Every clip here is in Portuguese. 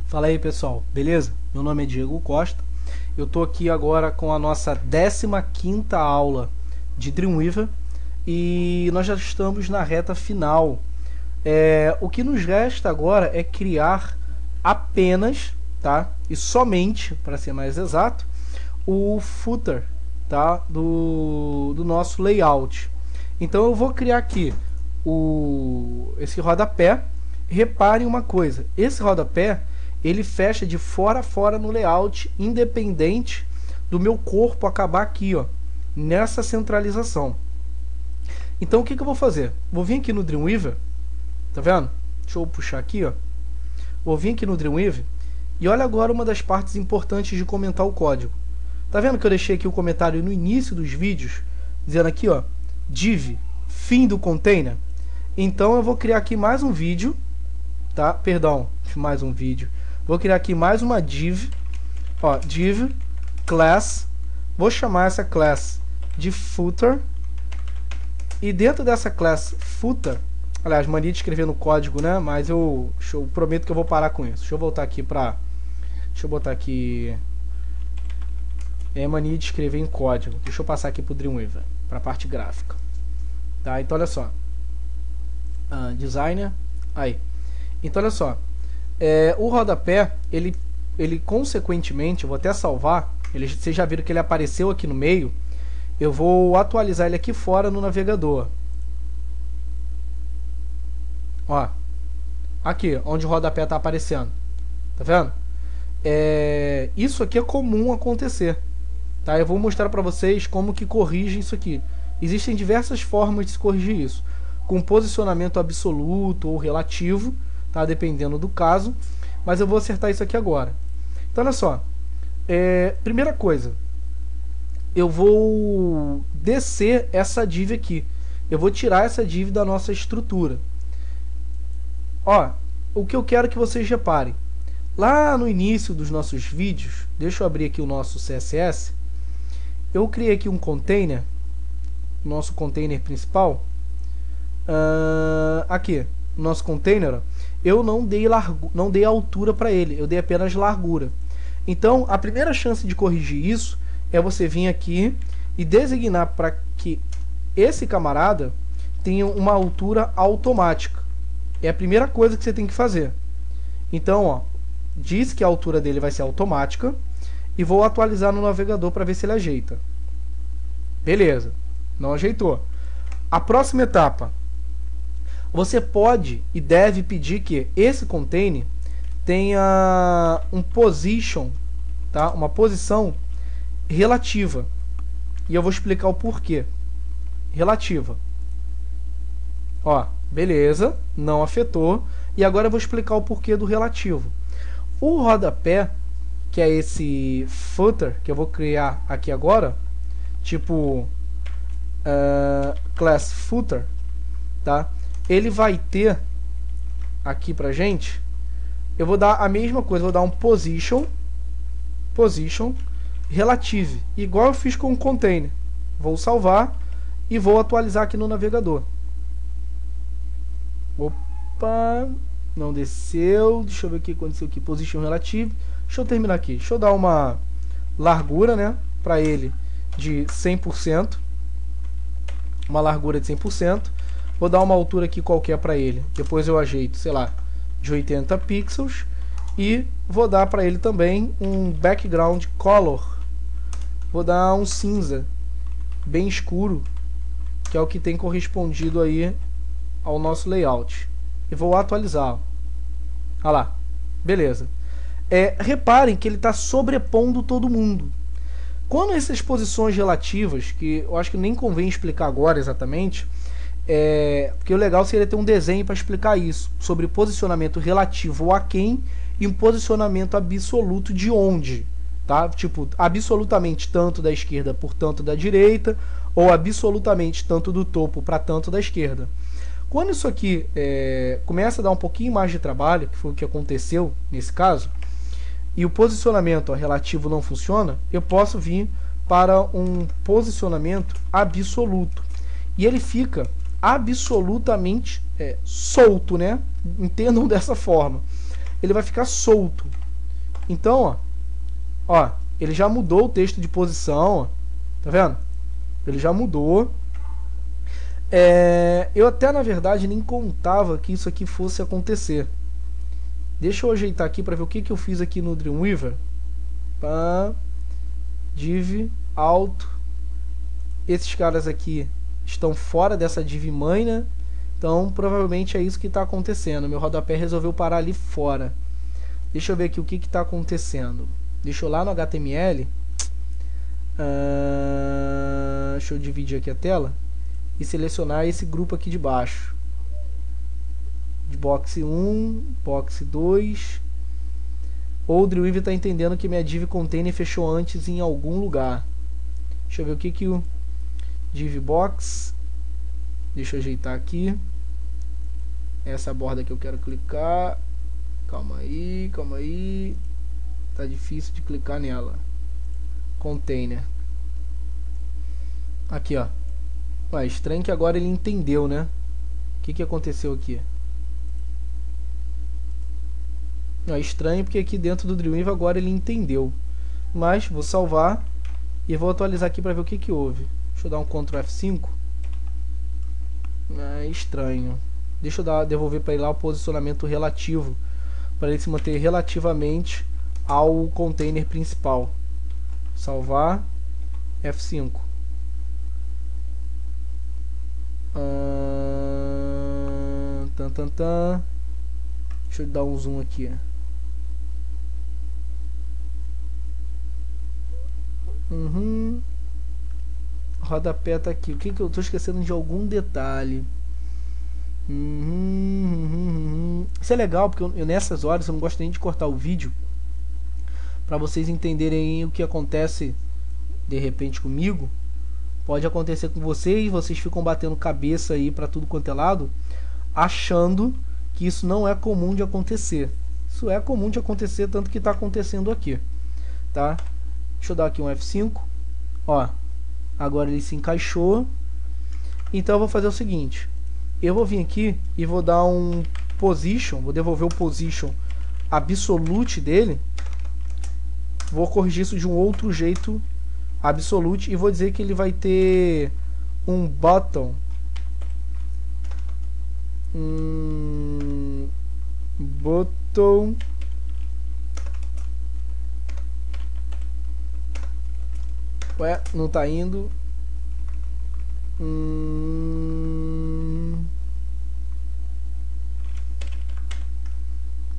Fala aí, pessoal, beleza? Meu nome é Diego Costa. Eu tô aqui agora com a nossa 15ª aula de Dreamweaver e nós já estamos na reta final. O que nos resta agora é criar apenas, tá? E somente, para ser mais exato, o footer, tá? Do nosso layout. Então eu vou criar aqui esse rodapé. Reparem uma coisa, esse rodapé ele fecha de fora a fora no layout, independente do meu corpo acabar aqui, ó, nessa centralização. Então o que eu vou fazer? Vou vir aqui no Dreamweaver, tá vendo? Deixa eu puxar aqui, ó. Vou vir aqui no Dreamweaver e olha agora uma das partes importantes de comentar o código. Tá vendo que eu deixei aqui o comentário no início dos vídeos, dizendo aqui, ó, div, fim do container? Então eu vou criar aqui mais um vídeo, tá? Perdão, mais um vídeo. Vou criar aqui mais uma div, ó, div class. Vou chamar essa class de footer. E dentro dessa class footer, aliás, mania de escrever no código, né? Mas eu prometo que eu vou parar com isso. Deixa eu voltar aqui pra... Deixa eu botar aqui... É mania de escrever em código. Deixa eu passar aqui pro Dreamweaver, pra parte gráfica. Tá, então olha só. Designer. Aí. Então olha só. O rodapé, ele consequentemente, eu vou até salvar. Vocês já viram que ele apareceu aqui no meio. Eu vou atualizar ele aqui fora no navegador. Ó, aqui, onde o rodapé está aparecendo. Tá vendo? Isso aqui é comum acontecer. Tá? Eu vou mostrar para vocês como que corrige isso aqui. Existem diversas formas de se corrigir isso. Com posicionamento absoluto ou relativo, tá? Dependendo do caso. Mas eu vou acertar isso aqui agora. Então, olha só. Primeira coisa. Eu vou descer essa div aqui. Eu vou tirar essa div da nossa estrutura. Ó, o que eu quero que vocês reparem. Lá no início dos nossos vídeos, deixa eu abrir aqui o nosso CSS. Eu criei aqui um container, nosso container principal. Aqui, nosso container, ó, eu não dei altura para ele, eu dei apenas largura. Então, a primeira chance de corrigir isso é você vir aqui e designar para que esse camarada tenha uma altura automática. É a primeira coisa que você tem que fazer. Então, ó, diz que a altura dele vai ser automática e vou atualizar no navegador para ver se ele ajeita. Beleza, não ajeitou. A próxima etapa, você pode e deve pedir que esse container tenha um position, tá? Uma posição relativa. E eu vou explicar o porquê. Relativa. Ó, beleza, não afetou. E agora eu vou explicar o porquê do relativo. O rodapé, que é esse footer que eu vou criar aqui agora, tipo class footer, tá? Ele vai ter aqui pra gente, eu vou dar a mesma coisa, vou dar um position relative, igual eu fiz com o container. Vou salvar e vou atualizar aqui no navegador. Opa, não desceu. Deixa eu ver o que aconteceu aqui. Position relative. Deixa eu terminar aqui. Deixa eu dar uma largura, né, para ele de 100%. Uma largura de 100%. Vou dar uma altura aqui qualquer para ele. Depois eu ajeito, sei lá, de 80 pixels. E vou dar para ele também um background color. Vou dar um cinza bem escuro, que é o que tem correspondido aí ao nosso layout. E vou atualizar. Olha lá. Beleza. Reparem que ele está sobrepondo todo mundo. Quando essas posições relativas, que eu acho que nem convém explicar agora exatamente, porque o legal seria ter um desenho para explicar isso, sobre posicionamento relativo a quem e um posicionamento absoluto de onde, tá? Tipo, absolutamente tanto da esquerda por tanto da direita, ou absolutamente tanto do topo para tanto da esquerda. Quando isso aqui começa a dar um pouquinho mais de trabalho, que foi o que aconteceu nesse caso, e o posicionamento relativo não funciona, eu posso vir para um posicionamento absoluto. E ele fica absolutamente solto, né? Entendam dessa forma. ele vai ficar solto. Então, ó, ele já mudou o texto de posição, ó, tá vendo? Ele já mudou. Eu até, na verdade, nem contava que isso aqui fosse acontecer. Deixa eu ajeitar aqui para ver o que eu fiz aqui no Dreamweaver. Div, alto. Esses caras aqui estão fora dessa div mãe, né? Então, provavelmente é isso que está acontecendo. Meu rodapé resolveu parar ali fora. Deixa eu ver aqui o que está acontecendo. Deixa eu lá no HTML. Deixa eu dividir aqui a tela e selecionar esse grupo aqui de baixo. De box 1, box 2. Ou o Dreamweaver está entendendo que minha div container fechou antes em algum lugar. Deixa eu ver o que o div box. Deixa eu ajeitar aqui. Essa borda que eu quero clicar. Calma aí, calma aí. Tá difícil de clicar nela. Container. Aqui, ó. Ué, estranho que agora ele entendeu, né? O que aconteceu aqui? É estranho porque aqui dentro do Dreamweaver agora ele entendeu. Mas vou salvar e vou atualizar aqui para ver o que houve. Deixa eu dar um Ctrl F5. É estranho. Deixa eu devolver para ele lá o posicionamento relativo, para ele se manter relativamente ao container principal. Salvar, F5. Deixa eu dar um zoom aqui. Rodapé tá aqui. O que eu tô esquecendo de algum detalhe? Isso é legal porque eu nessas horas eu não gosto nem de cortar o vídeo, para vocês entenderem o que acontece de repente comigo. Pode acontecer com vocês, vocês ficam batendo cabeça aí para tudo quanto é lado, achando que isso não é comum de acontecer. Isso é comum de acontecer, tanto que está acontecendo aqui, tá? Deixa eu dar aqui um F5. Ó, agora ele se encaixou. Então eu vou fazer o seguinte. Eu vou vir aqui e vou dar um position. Vou devolver o position absolute dele. Vou corrigir isso de um outro jeito absolute. E vou dizer que ele vai ter um button. Button. Ué, não tá indo.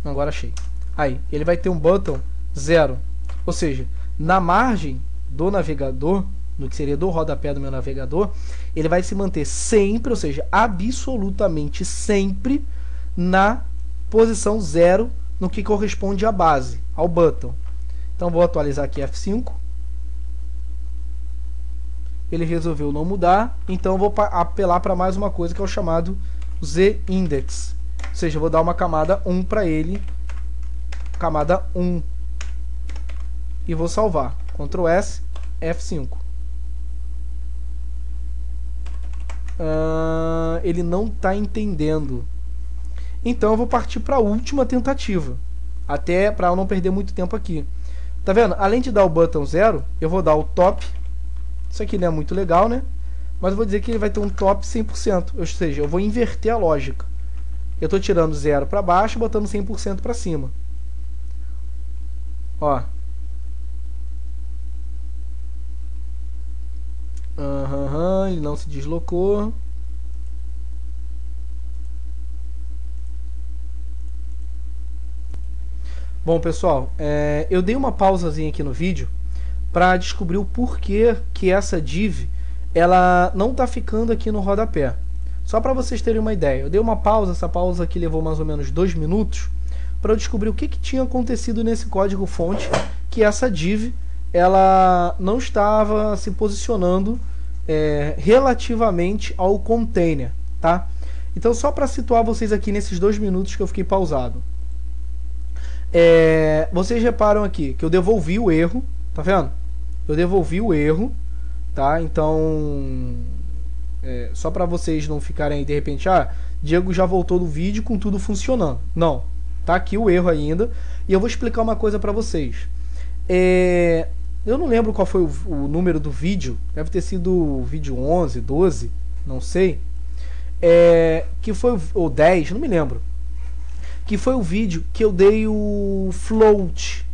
Agora achei. Aí, ele vai ter um button 0. Ou seja, na margem do navegador, no que seria do rodapé do meu navegador, ele vai se manter sempre, ou seja, absolutamente sempre na posição 0, no que corresponde à base, ao button. Então vou atualizar aqui F5. Ele resolveu não mudar, então eu vou apelar para mais uma coisa que é o chamado z-index. Ou seja, eu vou dar uma camada 1 para ele, camada 1, e vou salvar. Ctrl S, F5. Ele não está entendendo. Então eu vou partir para a última tentativa, até para eu não perder muito tempo aqui. Tá vendo? Além de dar o button 0, eu vou dar o top. Isso aqui não é muito legal, né? Mas eu vou dizer que ele vai ter um top 100%. Ou seja, eu vou inverter a lógica. Eu estou tirando 0 para baixo e botando 100% para cima. Ó. Ele não se deslocou. Bom, pessoal, eu dei uma pausazinha aqui no vídeo para descobrir o porquê que essa div ela não está ficando aqui no rodapé. Só para vocês terem uma ideia, eu dei uma pausa, essa pausa aqui levou mais ou menos 2 minutos, para eu descobrir o que tinha acontecido nesse código fonte, que essa div ela não estava se posicionando relativamente ao container, tá? Então, só para situar vocês aqui nesses 2 minutos que eu fiquei pausado, vocês reparam aqui que eu devolvi o erro, tá vendo? Eu devolvi o erro, tá? Então, só para vocês não ficarem aí de repente, Diego já voltou do vídeo com tudo funcionando. Não, Tá aqui o erro ainda. E eu vou explicar uma coisa para vocês. Eu não lembro qual foi o número do vídeo. Deve ter sido o vídeo 11, 12, não sei. Que foi o 10, não me lembro. Que foi o vídeo que eu dei o float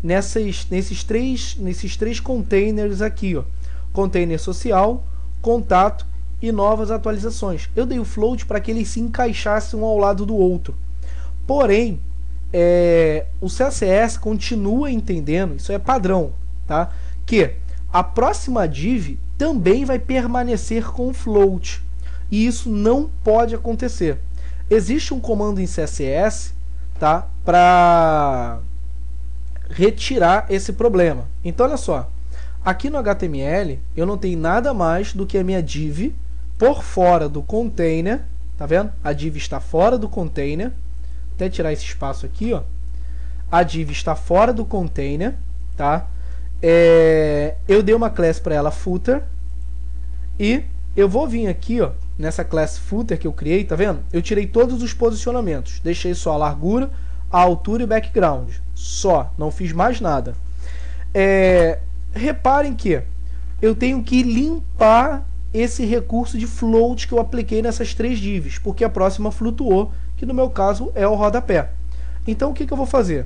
nesses três containers aqui, ó. Container social, contato e novas atualizações. Eu dei o float para que eles se encaixassem um ao lado do outro. Porém, o CSS continua entendendo, isso é padrão, tá? Que a próxima div também vai permanecer com o float. E isso não pode acontecer. Existe um comando em CSS, tá, para retirar esse problema. Então, olha só. Aqui no HTML, eu não tenho nada mais do que a minha div por fora do container. Tá vendo? A div está fora do container. Até tirar esse espaço aqui, ó. A div está fora do container, tá? Eu dei uma class para ela, footer. E eu vou vir aqui, ó, nessa class footer que eu criei, tá vendo? Eu tirei todos os posicionamentos. Deixei só a largura, a altura e o background. Só, não fiz mais nada. Reparem que eu tenho que limpar esse recurso de float que eu apliquei nessas três divs, porque a próxima flutuou, que no meu caso é o rodapé. Então o que eu vou fazer?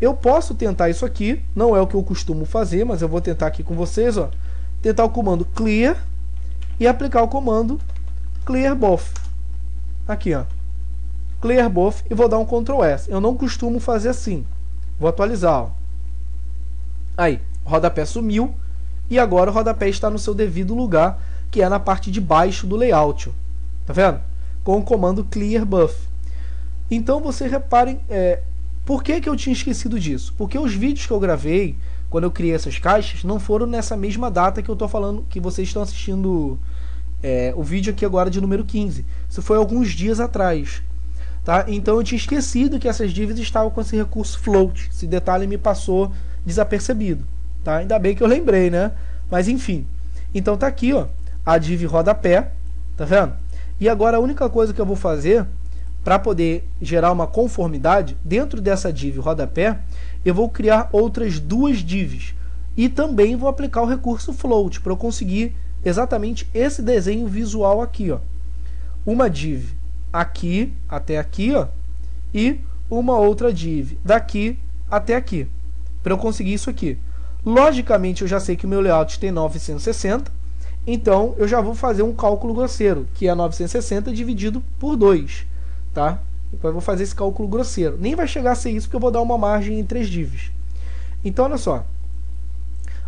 Eu posso tentar isso aqui, não é o que eu costumo fazer, mas eu vou tentar aqui com vocês, ó, tentar o comando clear e aplicar o comando clear both. Aqui, ó, clear both, e vou dar um Ctrl S. Eu não costumo fazer assim. Vou atualizar, ó. Aí, o rodapé sumiu e agora o rodapé está no seu devido lugar, que é na parte de baixo do layout, ó. Tá vendo? Com o comando clear both. Então você reparem, por que eu tinha esquecido disso? Porque os vídeos que eu gravei quando eu criei essas caixas não foram nessa mesma data que eu estou falando, que vocês estão assistindo o vídeo aqui agora de número 15. Isso foi alguns dias atrás, tá? Então eu tinha esquecido que essas dívidas estavam com esse recurso float. Esse detalhe me passou desapercebido, tá? Ainda bem que eu lembrei, né? Mas enfim. Então tá aqui, ó, a div rodapé, tá vendo? E agora a única coisa que eu vou fazer para poder gerar uma conformidade, dentro dessa div rodapé, eu vou criar outras duas divs. E também vou aplicar o recurso float para eu conseguir exatamente esse desenho visual aqui, ó. Uma div aqui até aqui, ó, e uma outra div daqui até aqui, para eu conseguir isso aqui. Logicamente, eu já sei que o meu layout tem 960, então eu já vou fazer um cálculo grosseiro, que é 960 dividido por 2. Tá? Depois eu vou fazer esse cálculo grosseiro. Nem vai chegar a ser isso, porque eu vou dar uma margem em 3 divs. Então, olha só.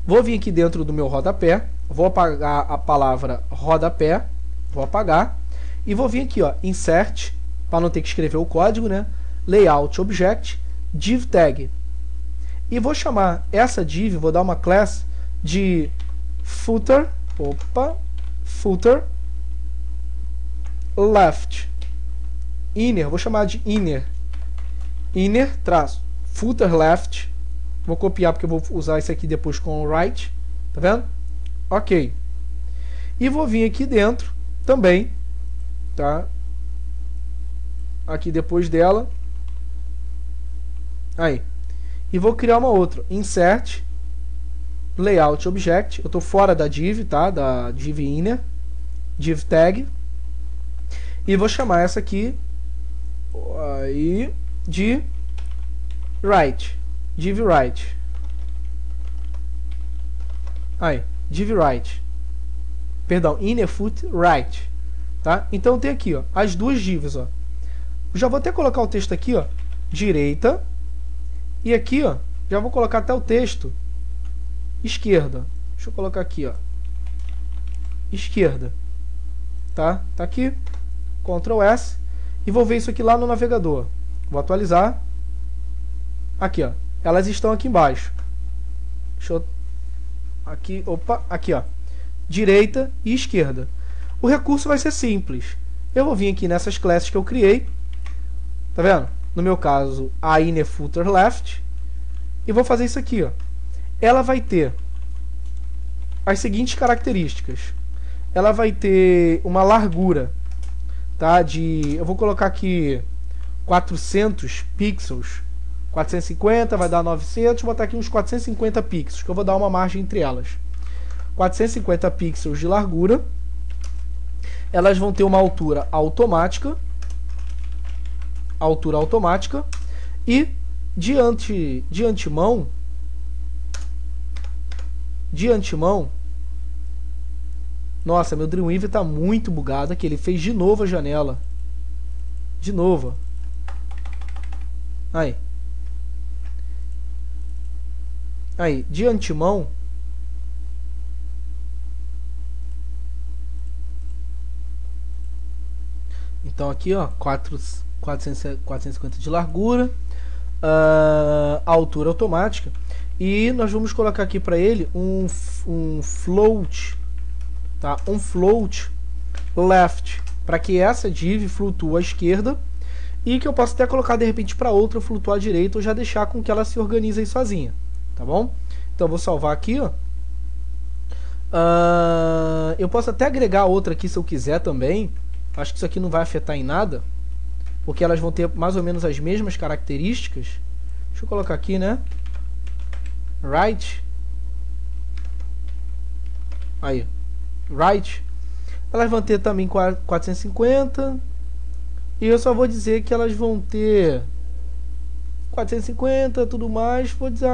Vou vir aqui dentro do meu rodapé. Vou apagar a palavra rodapé. Vou apagar. E vou vir aqui, ó, insert, para não ter que escrever o código, né? Layout Object, div tag. E vou chamar essa div, vou dar uma class de footer. Footer left. Inner, vou chamar de inner traço footer left. Vou copiar porque eu vou usar isso aqui depois com o right, tá vendo? Ok. E vou vir aqui dentro também, tá? Aqui depois dela, aí, e vou criar uma outra, insert layout object. Eu estou fora da div, tá? Da div inner, div tag, e vou chamar essa aqui aí de right, div right. Aí, div right. Perdão, inner foot right, tá? Então tem aqui, ó, as duas divs, ó. Eu já vou até colocar o texto aqui, ó, direita, e aqui, ó, já vou colocar até o texto esquerda. Deixa eu colocar aqui, ó, esquerda, tá? Tá aqui, Ctrl S. E vou ver isso aqui lá no navegador. Vou atualizar. Aqui, ó. Elas estão aqui embaixo. Deixa eu... Aqui, opa, aqui, ó. Direita e esquerda. O recurso vai ser simples. Eu vou vir aqui nessas classes que eu criei. Tá vendo? No meu caso, a inner footer left. E vou fazer isso aqui, ó. Ela vai ter as seguintes características. Ela vai ter uma largura, tá? Eu vou colocar aqui 400 pixels, 450 vai dar 900, vou botar aqui uns 450 pixels, que eu vou dar uma margem entre elas. 450 pixels de largura. Elas vão ter uma altura automática. E de antemão, nossa, meu Dreamweaver está muito bugado aqui. Ele fez de novo a janela. De novo. Aí, de antemão, então aqui, ó, 450 de largura, altura automática, e nós vamos colocar aqui para ele um float, tá? Um float left, para que essa div flutue à esquerda e que eu possa até colocar de repente para outra flutuar à direita ou já deixar com que ela se organize aí sozinha, tá bom? Então eu vou salvar aqui, ó. Eu posso até agregar outra aqui se eu quiser também. Acho que isso aqui não vai afetar em nada, porque elas vão ter mais ou menos as mesmas características. Deixa eu colocar aqui, né? Right. Aí, right. Elas vão ter também 450. E eu só vou dizer que elas vão ter 450, tudo mais. Vou dizer,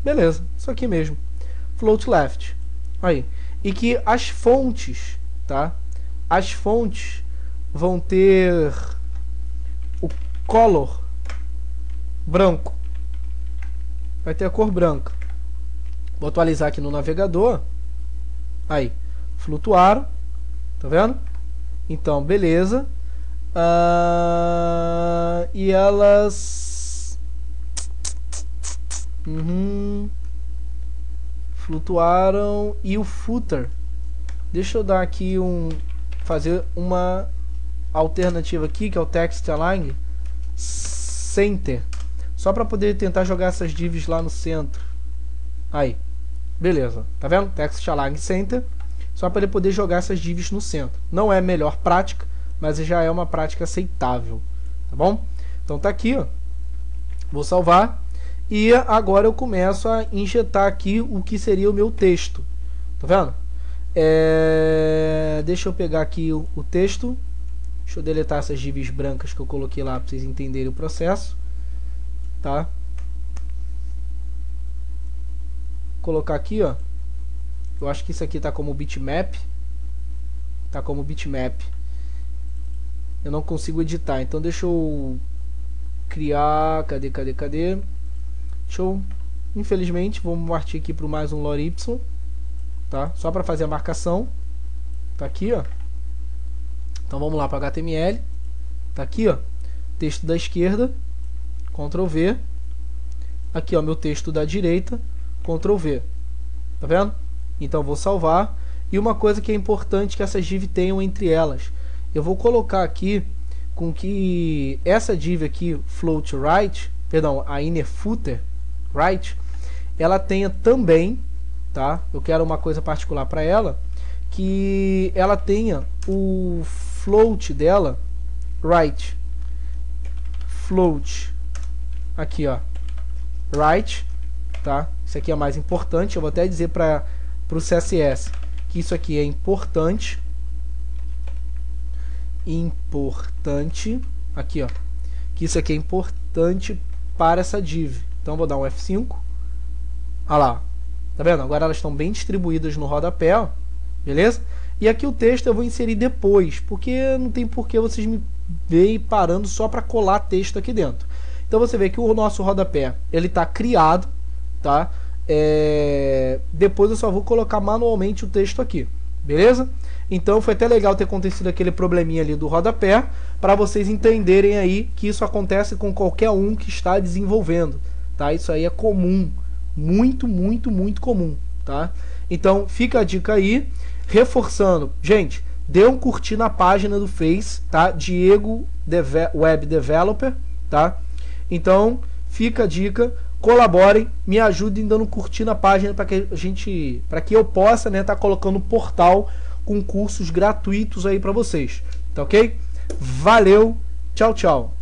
beleza, isso aqui mesmo. Float left. Aí. E que as fontes, tá? As fontes vão ter o color branco. Vai ter a cor branca. Vou atualizar aqui no navegador. Aí, flutuaram. Tá vendo? Então, beleza. E elas flutuaram. E o footer, deixa eu dar aqui fazer uma alternativa aqui, que é o text align center, só para poder tentar jogar essas divs lá no centro. Aí, beleza, tá vendo? Text align center, só para ele poder jogar essas divs no centro. Não é a melhor prática, mas já é uma prática aceitável, tá bom? Então tá aqui, ó. Vou salvar e agora eu começo a injetar aqui o que seria o meu texto, tá vendo? Deixa eu pegar aqui o texto. Deixa eu deletar essas divs brancas que eu coloquei lá para vocês entenderem o processo, tá? Vou colocar aqui, ó. Eu acho que isso aqui tá como bitmap. Tá como bitmap. Eu não consigo editar, então deixa eu criar. Cadê? Deixa eu, infelizmente, vou partir aqui para mais um lore y, tá? Só para fazer a marcação. Tá aqui, ó. Então vamos lá para HTML. Tá aqui, ó. Texto da esquerda, Ctrl V. Aqui, ó, meu texto da direita, Ctrl V. Tá vendo? Então vou salvar. E uma coisa que é importante que essas divs tenham entre elas, eu vou colocar aqui com que essa div aqui, float right, perdão, a inner footer right, ela tenha também, tá? Eu quero uma coisa particular para ela, que ela tenha o float dela right, float aqui, ó, right, tá? Isso aqui é mais importante. Eu vou até dizer para o CSS que isso aqui é importante, aqui, ó, que isso aqui é importante para essa div. Então vou dar um F5. Olha lá, tá vendo? Agora elas estão bem distribuídas no rodapé, ó. Beleza? E aqui o texto eu vou inserir depois, porque não tem por que vocês me verem parando só para colar texto aqui dentro. Então você vê que o nosso rodapé ele está criado, tá? Depois eu só vou colocar manualmente o texto aqui, beleza? Então foi até legal ter acontecido aquele probleminha ali do rodapé, para vocês entenderem aí que isso acontece com qualquer um que está desenvolvendo, tá? Isso aí é comum, muito comum, tá? Então fica a dica aí, reforçando, gente, dê um curtir na página do Face, tá? Diego Web Developer, tá? Então fica a dica, colaborem, me ajudem dando curtir na página para que eu possa, né, tá colocando um portal com cursos gratuitos aí para vocês, tá ok? Valeu, tchau, tchau.